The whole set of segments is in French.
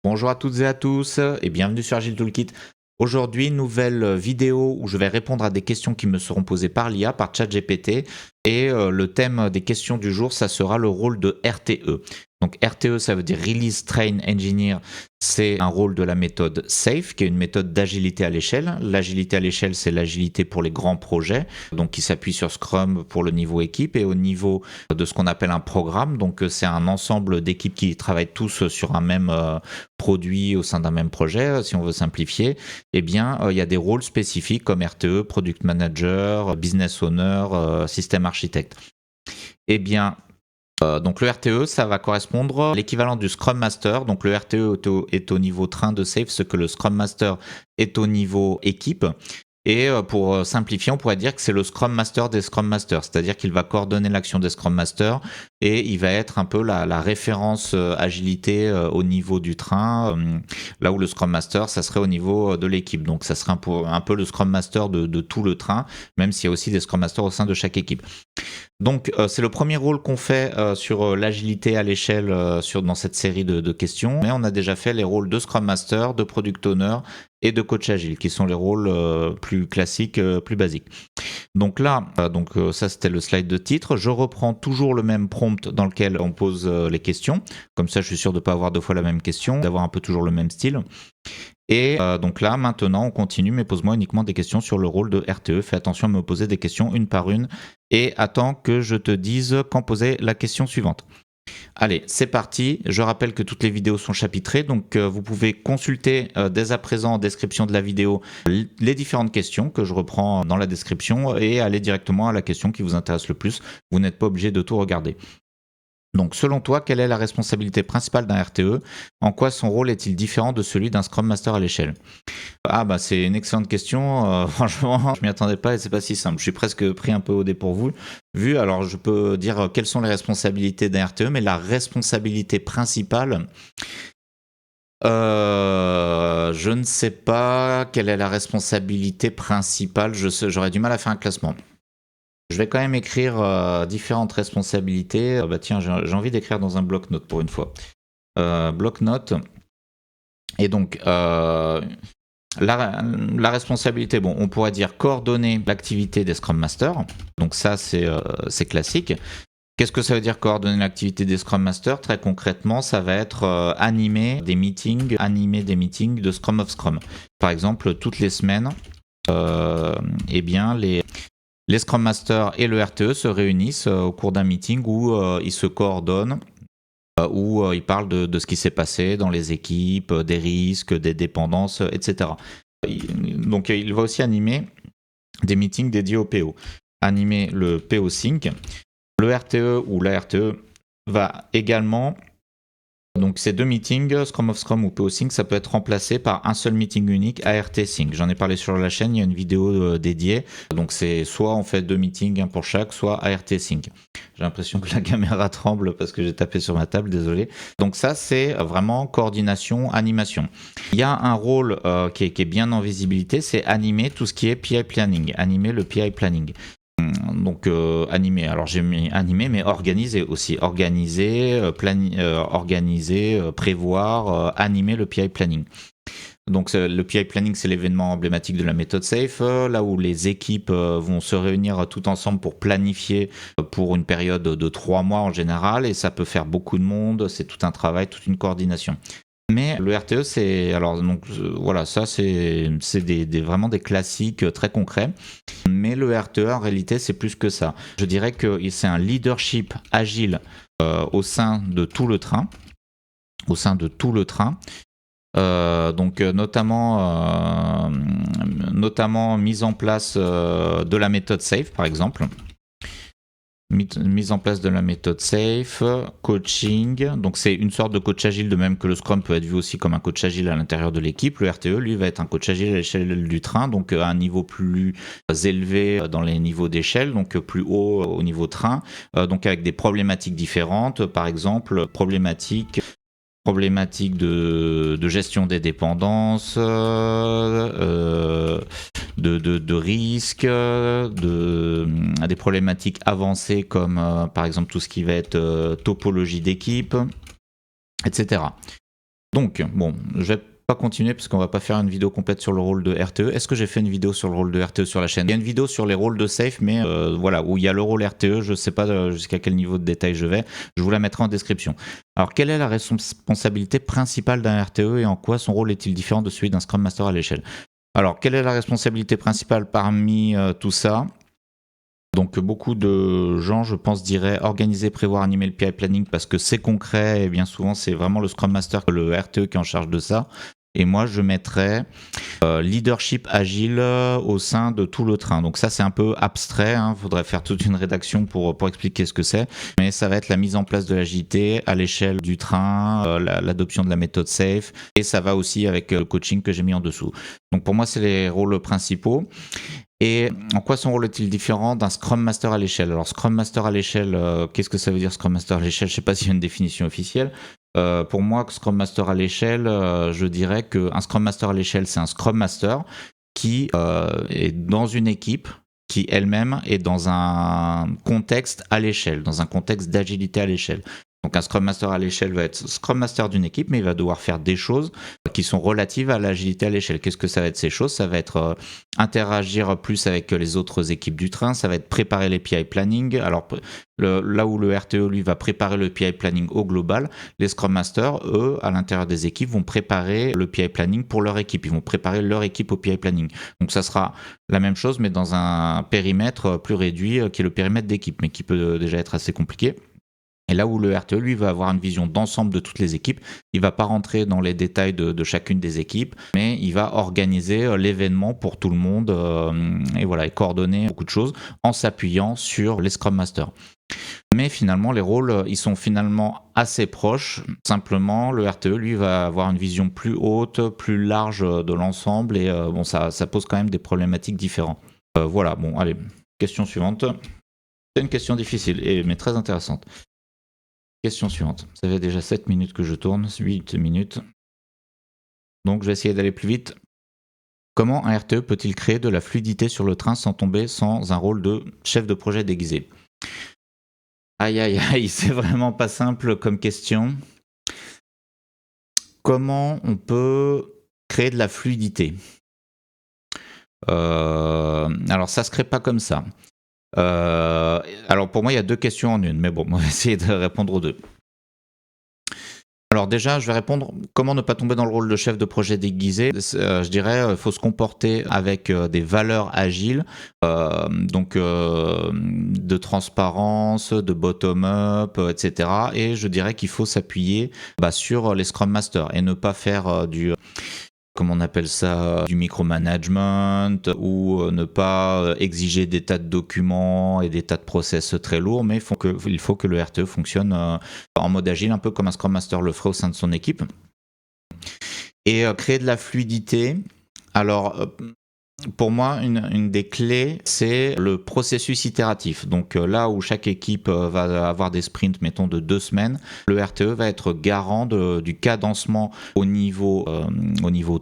Bonjour à toutes et à tous et bienvenue sur Agile Toolkit. Aujourd'hui, nouvelle vidéo où je vais répondre à des questions qui me seront posées par l'IA, par ChatGPT. Et le thème des questions du jour, ça sera le rôle de RTE. Donc RTE, ça veut dire Release Train Engineer. C'est un rôle de la méthode SAFe, qui est une méthode d'agilité à l'échelle. L'agilité à l'échelle, c'est l'agilité pour les grands projets, donc qui s'appuie sur Scrum pour le niveau équipe et au niveau de ce qu'on appelle un programme. Donc c'est un ensemble d'équipes qui travaillent tous sur un même produit au sein d'un même projet, si on veut simplifier. Eh bien, il y a des rôles spécifiques comme RTE, Product Manager, Business Owner, Système Architecte. Eh bien, donc le RTE, ça va correspondre à l'équivalent du Scrum Master. Donc le RTE est au niveau train de SAFe, ce que le Scrum Master est au niveau équipe. Et pour simplifier, on pourrait dire que c'est le Scrum Master des Scrum Masters, c'est-à-dire qu'il va coordonner l'action des Scrum Masters et il va être un peu la référence agilité au niveau du train, là où le Scrum Master, ça serait au niveau de l'équipe. Donc ça serait un peu le Scrum Master de tout le train, même s'il y a aussi des Scrum Masters au sein de chaque équipe. Donc c'est le premier rôle qu'on fait sur l'agilité à l'échelle dans cette série de questions, mais on a déjà fait les rôles de Scrum Master, de Product Owner et de Coach Agile, qui sont les rôles plus classiques, plus basiques. Donc là, ça c'était le slide de titre. Je reprends toujours le même prompt dans lequel on pose les questions. Comme ça, je suis sûr de ne pas avoir deux fois la même question, d'avoir un peu toujours le même style. Et donc là, maintenant, on continue, mais pose-moi uniquement des questions sur le rôle de RTE. Fais attention à me poser des questions une par une et attends que je te dise quand poser la question suivante. Allez, c'est parti. Je rappelle que toutes les vidéos sont chapitrées, donc vous pouvez consulter dès à présent en description de la vidéo les différentes questions que je reprends dans la description et aller directement à la question qui vous intéresse le plus. Vous n'êtes pas obligé de tout regarder. Donc, selon toi, quelle est la responsabilité principale d'un RTE? En quoi son rôle est-il différent de celui d'un Scrum Master à l'échelle? Ah bah c'est une excellente question. Franchement, je m'y attendais pas et c'est pas si simple. Je suis presque pris un peu au dépourvu. Alors je peux dire quelles sont les responsabilités d'un RTE, mais la responsabilité principale, je ne sais pas quelle est la responsabilité principale. J'aurais du mal à faire un classement. Je vais quand même écrire différentes responsabilités. Tiens, j'ai envie d'écrire dans un bloc-notes pour une fois. Bloc-notes. Et donc, la responsabilité, bon, on pourrait dire coordonner l'activité des Scrum Masters. Donc ça, c'est classique. Qu'est-ce que ça veut dire coordonner l'activité des Scrum Masters? Très concrètement, ça va être animer des meetings de Scrum of Scrum. Par exemple, toutes les semaines, eh bien, les Scrum Masters et le RTE se réunissent au cours d'un meeting où ils se coordonnent, où ils parlent de ce qui s'est passé dans les équipes, des risques, des dépendances, etc. Donc il va aussi animer des meetings dédiés au PO. Animer le PO Sync. Le RTE ou la RTE va également... Donc ces deux meetings, Scrum of Scrum ou PO Sync, ça peut être remplacé par un seul meeting unique, ART Sync. J'en ai parlé sur la chaîne, il y a une vidéo dédiée. Donc c'est soit on fait deux meetings, un pour chaque, soit ART Sync. J'ai l'impression que la caméra tremble parce que j'ai tapé sur ma table, désolé. Donc ça c'est vraiment coordination, animation. Il y a un rôle qui est bien en visibilité, c'est animer tout ce qui est PI Planning, animer le PI Planning. Donc animer, alors j'ai mis animer mais organiser aussi, organiser, prévoir, animer le PI planning. Donc le PI planning, c'est l'événement emblématique de la méthode SAFe, là où les équipes vont se réunir tout ensemble pour planifier pour une période de 3 mois en général, et ça peut faire beaucoup de monde, c'est tout un travail, toute une coordination. Mais le RTE, voilà, ça c'est vraiment des classiques très concrets. Mais le RTE, en réalité, c'est plus que ça. Je dirais que c'est un leadership agile au sein de tout le train. Donc notamment mise en place de la méthode SAFe, par exemple. Mise en place de la méthode SAFe, coaching, donc c'est une sorte de coach agile, de même que le Scrum peut être vu aussi comme un coach agile à l'intérieur de l'équipe. Le RTE, lui, va être un coach agile à l'échelle du train, donc à un niveau plus élevé dans les niveaux d'échelle, donc plus haut au niveau train, donc avec des problématiques différentes, par exemple problématiques de gestion des dépendances, de risques, des problématiques avancées comme par exemple tout ce qui va être topologie d'équipe, etc. Donc, bon, je vais pas continuer parce qu'on va pas faire une vidéo complète sur le rôle de RTE. Est-ce que j'ai fait une vidéo sur le rôle de RTE sur la chaîne? Il y a une vidéo sur les rôles de safe, mais voilà, où il y a le rôle RTE, je sais pas jusqu'à quel niveau de détail je vais, je vous la mettrai en description. Alors, quelle est la responsabilité principale d'un RTE et en quoi son rôle est-il différent de celui d'un Scrum Master à l'échelle? Alors, quelle est la responsabilité principale parmi tout ça? Donc beaucoup de gens, je pense, diraient organiser, prévoir, animer le PI planning parce que c'est concret et bien souvent c'est vraiment le Scrum Master, le RTE qui est en charge de ça. Et moi je mettrais leadership agile au sein de tout le train. Donc ça c'est un peu abstrait, il faudrait faire toute une rédaction pour expliquer ce que c'est. Mais ça va être la mise en place de l'agilité à l'échelle du train, l'adoption de la méthode SAFe et ça va aussi avec le coaching que j'ai mis en dessous. Donc pour moi c'est les rôles principaux. Et en quoi son rôle est-il différent d'un Scrum Master à l'échelle? Alors Scrum Master à l'échelle, qu'est-ce que ça veut dire Scrum Master à l'échelle? Je ne sais pas s'il y a une définition officielle. Pour moi, Scrum Master à l'échelle, je dirais qu'un Scrum Master à l'échelle, c'est un Scrum Master qui est dans une équipe qui elle-même est dans un contexte à l'échelle, dans un contexte d'agilité à l'échelle. Donc un Scrum Master à l'échelle va être Scrum Master d'une équipe, mais il va devoir faire des choses qui sont relatives à l'agilité à l'échelle. Qu'est-ce que ça va être ces choses? Ça va être interagir plus avec les autres équipes du train, ça va être préparer les PI planning. Alors là où le RTE, lui, va préparer le PI planning au global, les Scrum Masters, eux, à l'intérieur des équipes, vont préparer le PI planning pour leur équipe. Ils vont préparer leur équipe au PI planning. Donc ça sera la même chose, mais dans un périmètre plus réduit, qui est le périmètre d'équipe, mais qui peut déjà être assez compliqué. Et là où le RTE, lui, va avoir une vision d'ensemble de toutes les équipes, il ne va pas rentrer dans les détails de chacune des équipes, mais il va organiser l'événement pour tout le monde et voilà, et coordonner beaucoup de choses en s'appuyant sur les Scrum Masters. Mais finalement, les rôles, ils sont finalement assez proches. Simplement, le RTE, lui, va avoir une vision plus haute, plus large de l'ensemble et bon, ça pose quand même des problématiques différentes. Voilà, bon, allez, question suivante. C'est une question difficile, mais très intéressante. Question suivante. Ça fait déjà 7 minutes que je tourne, 8 minutes. Donc je vais essayer d'aller plus vite. Comment un RTE peut-il créer de la fluidité sur le train sans tomber sans un rôle de chef de projet déguisé? Aïe aïe aïe, c'est vraiment pas simple comme question. Comment on peut créer de la fluidité? Alors ça se crée pas comme ça. Alors pour moi il y a deux questions en une, mais bon, on va essayer de répondre aux deux. Alors déjà, je vais répondre comment ne pas tomber dans le rôle de chef de projet déguisé. Je dirais, il faut se comporter avec des valeurs agiles, donc de transparence, de bottom-up, etc. Et je dirais qu'il faut s'appuyer sur les Scrum Masters et ne pas faire comment on appelle ça, du micromanagement ou ne pas exiger des tas de documents et des tas de process très lourds, mais il faut que le RTE fonctionne en mode agile, un peu comme un Scrum Master le ferait au sein de son équipe. Et créer de la fluidité. Alors, pour moi, une des clés, c'est le processus itératif. Donc là où chaque équipe va avoir des sprints, mettons, de 2 semaines, le RTE va être garant du cadencement au niveau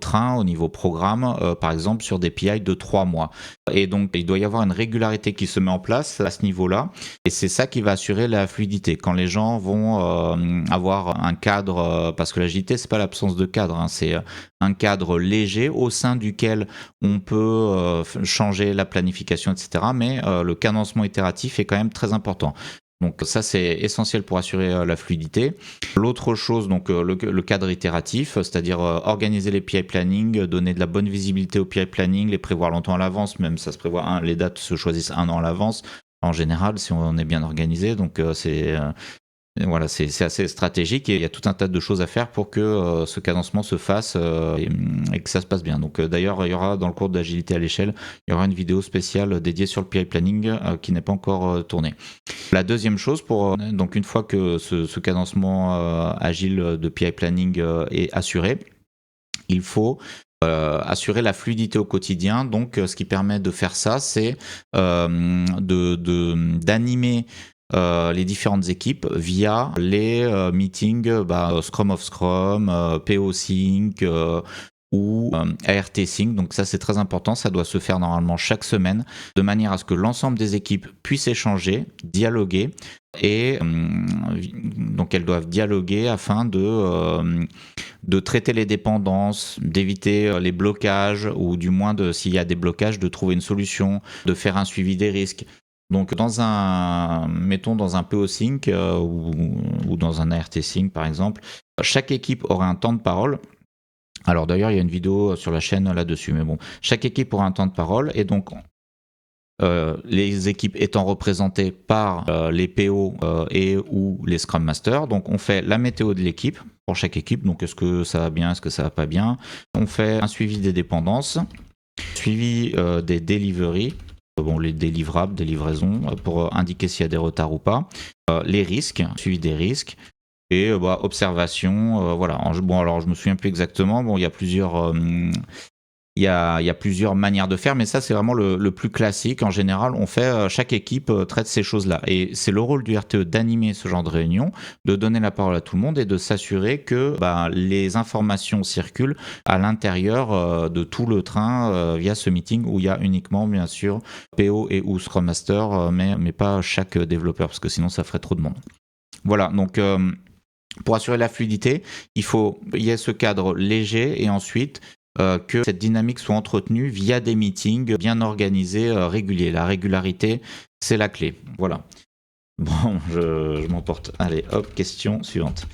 train, au niveau programme, par exemple sur des PI de 3 mois. Et donc, il doit y avoir une régularité qui se met en place à ce niveau-là. Et c'est ça qui va assurer la fluidité. Quand les gens vont avoir un cadre, parce que l'agilité, c'est pas l'absence de cadre, c'est un cadre léger au sein duquel on peut changer la planification, etc. Mais le cadencement itératif est quand même très important. Donc ça, c'est essentiel pour assurer la fluidité. L'autre chose, donc le cadre itératif, c'est-à-dire organiser les PI planning, donner de la bonne visibilité aux PI planning, les prévoir longtemps à l'avance, même ça se prévoit, les dates se choisissent 1 an à l'avance, en général, si on est bien organisé. Donc voilà, c'est assez stratégique et il y a tout un tas de choses à faire pour que ce cadencement se fasse et que ça se passe bien. Donc d'ailleurs, il y aura dans le cours d'agilité à l'échelle, il y aura une vidéo spéciale dédiée sur le PI planning qui n'est pas encore tournée. La deuxième chose, donc une fois que ce cadencement agile de PI planning est assuré, il faut assurer la fluidité au quotidien. Donc ce qui permet de faire ça, c'est d'animer les différentes équipes via les meetings Scrum of Scrum, PO Sync, ou ART Sync. Donc ça c'est très important, ça doit se faire normalement chaque semaine, de manière à ce que l'ensemble des équipes puissent échanger, dialoguer, et donc elles doivent dialoguer afin de traiter les dépendances, d'éviter les blocages, ou du moins s'il y a des blocages, de trouver une solution, de faire un suivi des risques. Donc mettons dans un PO Sync ou dans un ART Sync par exemple, chaque équipe aura un temps de parole. Alors d'ailleurs il y a une vidéo sur la chaîne là-dessus, mais bon, chaque équipe aura un temps de parole, et donc les équipes étant représentées par les PO et ou les Scrum Masters. Donc on fait la météo de l'équipe pour chaque équipe, donc est-ce que ça va bien, est-ce que ça va pas bien. On fait un suivi des dépendances, suivi des deliveries, les délivrables, des livraisons, pour indiquer s'il y a des retards ou pas, les risques, suivi des risques, et observation, voilà. Alors je me souviens plus exactement, il y a plusieurs... Il y a plusieurs manières de faire, mais ça c'est vraiment le plus classique. En général, on fait, chaque équipe traite ces choses-là. Et c'est le rôle du RTE d'animer ce genre de réunion, de donner la parole à tout le monde et de s'assurer que les informations circulent à l'intérieur de tout le train via ce meeting, où il y a uniquement, bien sûr, PO et ou Scrum Master, mais pas chaque développeur, parce que sinon ça ferait trop de monde. Voilà, donc... pour assurer la fluidité, il y a ce cadre léger, et ensuite que cette dynamique soit entretenue via des meetings bien organisés, réguliers. La régularité, c'est la clé. Voilà. Bon, je m'emporte. Allez, hop, question suivante.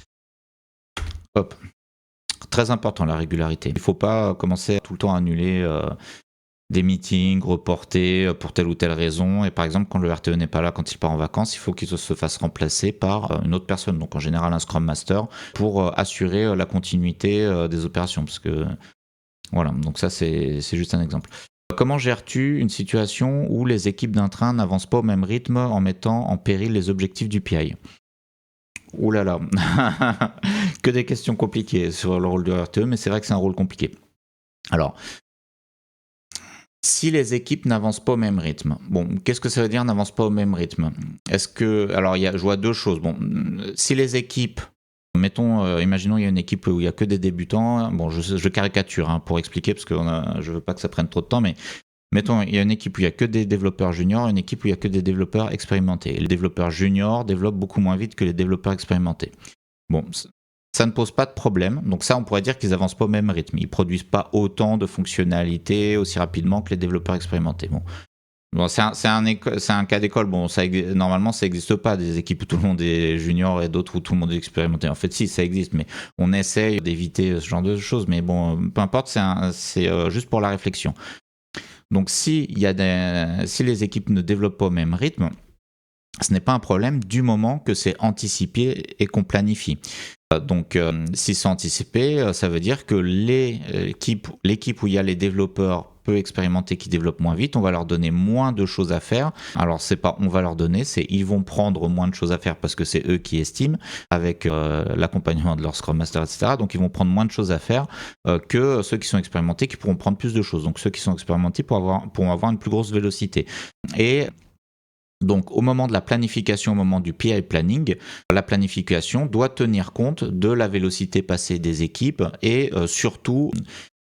Hop. Très important, la régularité. Il ne faut pas commencer tout le temps à annuler des meetings, reporter pour telle ou telle raison. Et par exemple, quand le RTE n'est pas là, quand il part en vacances, il faut qu'il se fasse remplacer par une autre personne. Donc en général, un Scrum Master, pour assurer la continuité des opérations. Parce que voilà, donc ça c'est juste un exemple. Comment gères-tu une situation où les équipes d'un train n'avancent pas au même rythme en mettant en péril les objectifs du PI? Ouh là là, que des questions compliquées sur le rôle du RTE, mais c'est vrai que c'est un rôle compliqué. Alors, si les équipes n'avancent pas au même rythme, qu'est-ce que ça veut dire n'avancent pas au même rythme? Alors je vois deux choses. Si les équipes... Mettons, imaginons il y a une équipe où il n'y a que des débutants. Je caricature pour expliquer, parce que je ne veux pas que ça prenne trop de temps, mais mettons il y a une équipe où il n'y a que des développeurs juniors, une équipe où il n'y a que des développeurs expérimentés. Et les développeurs juniors développent beaucoup moins vite que les développeurs expérimentés. Ça ne pose pas de problème. Donc ça, on pourrait dire qu'ils n'avancent pas au même rythme. Ils ne produisent pas autant de fonctionnalités aussi rapidement que les développeurs expérimentés. C'est un cas d'école. Normalement, ça n'existe pas, des équipes où tout le monde est junior et d'autres où tout le monde est expérimenté. En fait, si, ça existe, mais on essaye d'éviter ce genre de choses. Mais peu importe, c'est juste pour la réflexion. Donc, si les équipes ne développent pas au même rythme, ce n'est pas un problème du moment que c'est anticipé et qu'on planifie. Si c'est anticipé, ça veut dire que l'équipe où il y a les développeurs peu expérimentés qui développent moins vite, on va leur donner moins de choses à faire. Alors c'est pas on va leur donner, c'est ils vont prendre moins de choses à faire parce que c'est eux qui estiment, avec l'accompagnement de leur Scrum Master, etc. Donc ils vont prendre moins de choses à faire que ceux qui sont expérimentés, qui pourront prendre plus de choses. Donc ceux qui sont expérimentés pourront avoir une plus grosse vélocité. Et donc au moment de la planification, au moment du PI planning, la planification doit tenir compte de la vélocité passée des équipes, et surtout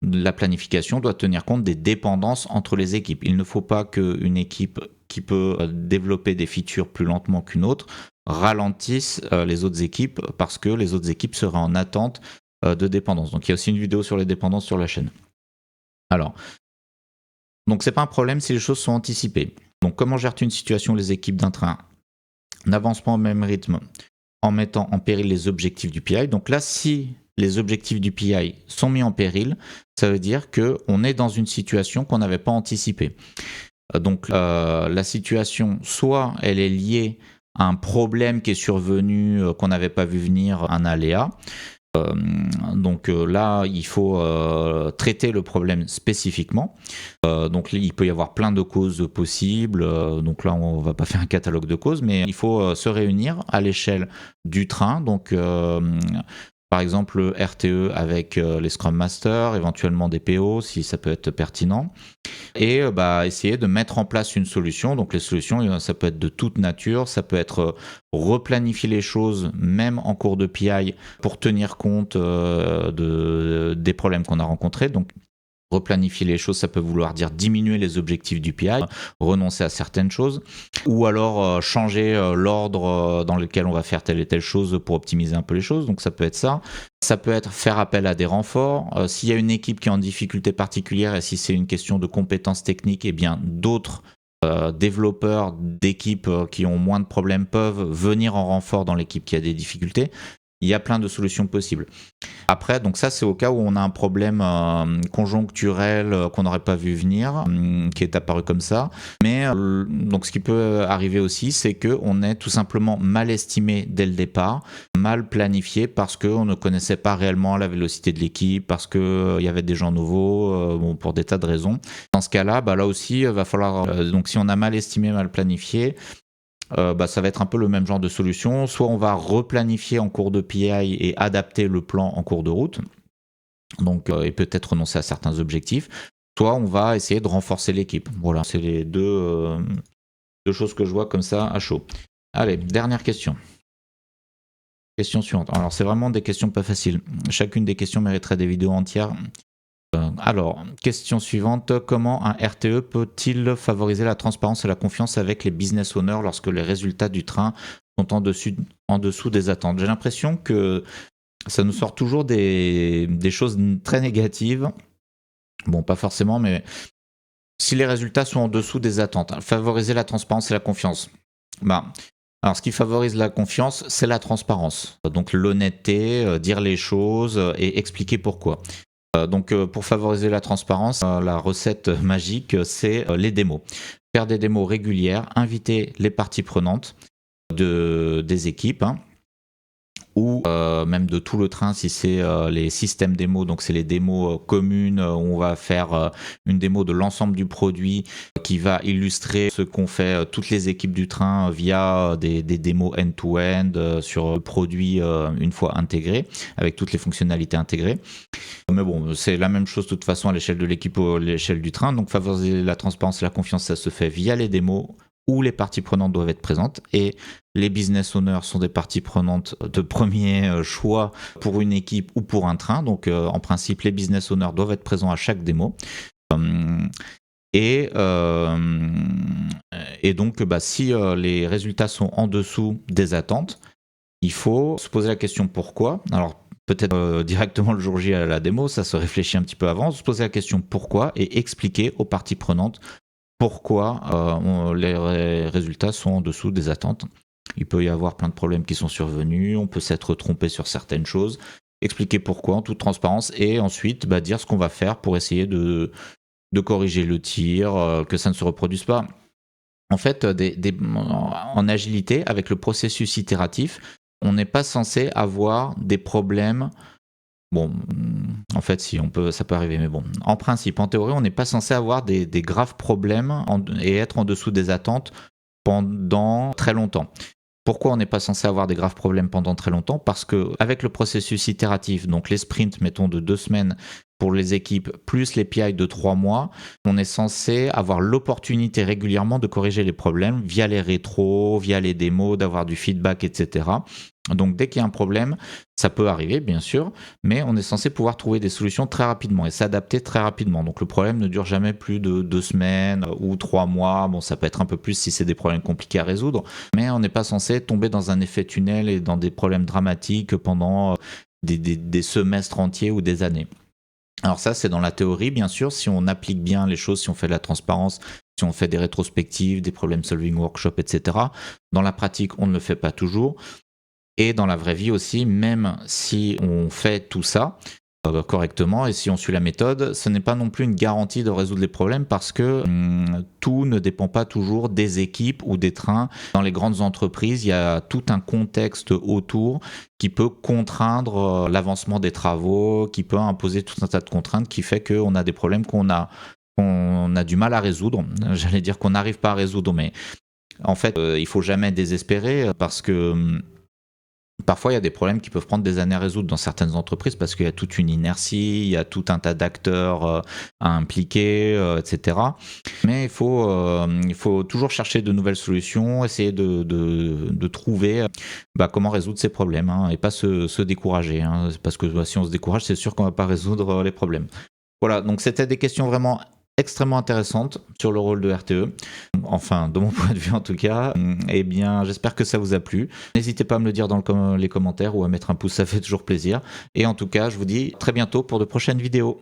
la planification doit tenir compte des dépendances entre les équipes. Il ne faut pas qu'une équipe qui peut développer des features plus lentement qu'une autre ralentisse les autres équipes, parce que les autres équipes seraient en attente de dépendance. Donc il y a aussi une vidéo sur les dépendances sur la chaîne. Alors, donc c'est pas un problème si les choses sont anticipées. Donc comment gères-tu une situation où les équipes d'un train n'avancent pas au même rythme en mettant en péril les objectifs du PI? Donc là, si les objectifs du PI sont mis en péril, ça veut dire qu'on est dans une situation qu'on n'avait pas anticipée. Donc la situation, soit elle est liée à un problème qui est survenu, qu'on n'avait pas vu venir, un aléa. Donc là, il faut traiter le problème spécifiquement. Donc il peut y avoir plein de causes possibles. Donc là, on ne va pas faire un catalogue de causes, mais il faut se réunir à l'échelle du train. Donc par exemple le RTE avec les Scrum Masters, éventuellement des PO si ça peut être pertinent, et essayer de mettre en place une solution. Donc les solutions, ça peut être de toute nature, ça peut être replanifier les choses même en cours de PI pour tenir compte des problèmes qu'on a rencontrés. Donc replanifier les choses, ça peut vouloir dire diminuer les objectifs du PI, renoncer à certaines choses, ou alors changer l'ordre dans lequel on va faire telle et telle chose pour optimiser un peu les choses. Donc ça peut être ça. Ça peut être faire appel à des renforts. S'il y a une équipe qui est en difficulté particulière et si c'est une question de compétences techniques, eh bien d'autres développeurs d'équipes qui ont moins de problèmes peuvent venir en renfort dans l'équipe qui a des difficultés. Il y a plein de solutions possibles. Après, donc ça, c'est au cas où on a un problème conjoncturel qu'on n'aurait pas vu venir, qui est apparu comme ça. Mais donc ce qui peut arriver aussi, c'est qu'on est tout simplement mal estimé dès le départ, mal planifié parce qu'on ne connaissait pas réellement la vélocité de l'équipe, parce qu'il y avait des gens nouveaux, pour des tas de raisons. Dans ce cas-là, là aussi, il va falloir... donc si on a mal estimé, mal planifié, ça va être un peu le même genre de solution. Soit on va replanifier en cours de PI et adapter le plan en cours de route, donc, et peut-être renoncer à certains objectifs, soit on va essayer de renforcer l'équipe. Voilà, c'est les deux choses que je vois comme ça à chaud. Allez, dernière question. Question suivante. Alors, c'est vraiment des questions pas faciles. Chacune des questions mériterait des vidéos entières. Alors, question suivante. Comment un RTE peut-il favoriser la transparence et la confiance avec les business owners lorsque les résultats du train sont en dessous des attentes? J'ai l'impression que ça nous sort toujours des choses très négatives. Bon, pas forcément, mais si les résultats sont en dessous des attentes, favoriser la transparence et la confiance. Alors, ce qui favorise la confiance, c'est la transparence. Donc, l'honnêteté, dire les choses et expliquer pourquoi. Donc pour favoriser la transparence, la recette magique, c'est les démos. Faire des démos régulières, inviter les parties prenantes des équipes, ou même de tout le train si c'est les systèmes démos, donc c'est les démos communes où on va faire une démo de l'ensemble du produit qui va illustrer ce qu'ont fait toutes les équipes du train via des démos end-to-end sur le produit une fois intégré, avec toutes les fonctionnalités intégrées. Mais bon, c'est la même chose de toute façon à l'échelle de l'équipe ou à l'échelle du train, donc favoriser la transparence et la confiance, ça se fait via les démos où les parties prenantes doivent être présentes, et les business owners sont des parties prenantes de premier choix pour une équipe ou pour un train. Donc en principe, les business owners doivent être présents à chaque démo. Et donc si les résultats sont en dessous des attentes, il faut se poser la question pourquoi. Alors peut-être directement le jour J à la démo, ça se réfléchit un petit peu avant, se poser la question pourquoi et expliquer aux parties prenantes pourquoi les résultats sont en dessous des attentes. Il peut y avoir plein de problèmes qui sont survenus, on peut s'être trompé sur certaines choses, expliquer pourquoi en toute transparence et ensuite dire ce qu'on va faire pour essayer de corriger le tir, que ça ne se reproduise pas. En fait, en agilité, avec le processus itératif, on n'est pas censé avoir des problèmes. Bon, en fait, si on peut, ça peut arriver, mais bon, en principe, en théorie, on n'est pas censé avoir des graves problèmes et être en dessous des attentes pendant très longtemps. Pourquoi on n'est pas censé avoir des graves problèmes pendant très longtemps? Parce que avec le processus itératif, donc les sprints, mettons de 2 semaines pour les équipes, plus les PI de 3 mois, on est censé avoir l'opportunité régulièrement de corriger les problèmes via les rétros, via les démos, d'avoir du feedback, etc. Donc dès qu'il y a un problème, ça peut arriver bien sûr, mais on est censé pouvoir trouver des solutions très rapidement et s'adapter très rapidement. Donc le problème ne dure jamais plus de 2 semaines ou 3 mois. Bon, ça peut être un peu plus si c'est des problèmes compliqués à résoudre, mais on n'est pas censé tomber dans un effet tunnel et dans des problèmes dramatiques pendant des semestres entiers ou des années. Alors ça, c'est dans la théorie, bien sûr, si on applique bien les choses, si on fait de la transparence, si on fait des rétrospectives, des problem solving workshops, etc. Dans la pratique, on ne le fait pas toujours. Et dans la vraie vie aussi, même si on fait tout ça correctement et si on suit la méthode, ce n'est pas non plus une garantie de résoudre les problèmes parce que tout ne dépend pas toujours des équipes ou des trains. Dans les grandes entreprises, il y a tout un contexte autour qui peut contraindre l'avancement des travaux, qui peut imposer tout un tas de contraintes qui fait qu'on a des problèmes qu'on a du mal à résoudre. J'allais dire qu'on n'arrive pas à résoudre, mais en fait, il ne faut jamais désespérer parce que Parfois, il y a des problèmes qui peuvent prendre des années à résoudre dans certaines entreprises parce qu'il y a toute une inertie, il y a tout un tas d'acteurs à impliquer, etc. Mais il faut toujours chercher de nouvelles solutions, essayer de trouver comment résoudre ces problèmes, hein, et pas se décourager, hein, parce que si on se décourage, c'est sûr qu'on va pas résoudre les problèmes. Voilà, donc c'était des questions vraiment extrêmement intéressantes sur le rôle de RTE. Enfin, de mon point de vue en tout cas. Eh bien, j'espère que ça vous a plu. N'hésitez pas à me le dire dans les commentaires ou à mettre un pouce, ça fait toujours plaisir. Et en tout cas, je vous dis très bientôt pour de prochaines vidéos.